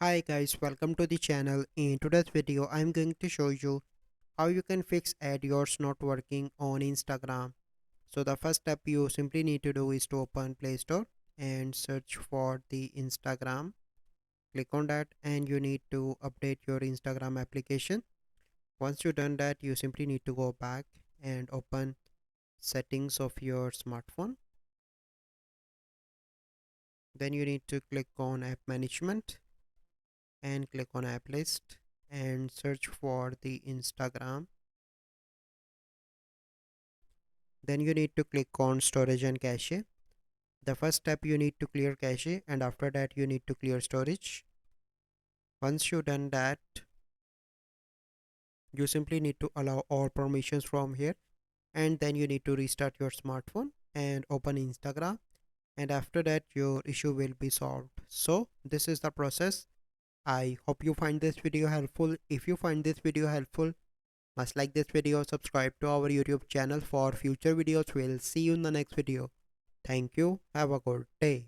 Hi guys, welcome to the channel. In today's video, I'm going to show you how you can fix ad yours not working on Instagram. So the first step you simply need to do is to open Play Store and search for the Instagram. Click on that and you need to update your Instagram application. Once you done that, you simply need to go back and open settings of your smartphone. Then you need to click on app management and click on app list and search for the Instagram. Then you need to click on storage and cache. The first step you need to clear cache and after that you need to clear storage. Once you done that, you simply need to allow all permissions from here and then you need to restart your smartphone and open Instagram, and after that your issue will be solved. So this is the process. I hope you find this video helpful. If you find this video helpful, must like this video, subscribe to our YouTube channel for future videos. We'll see you in the next video. Thank you. Have a good day.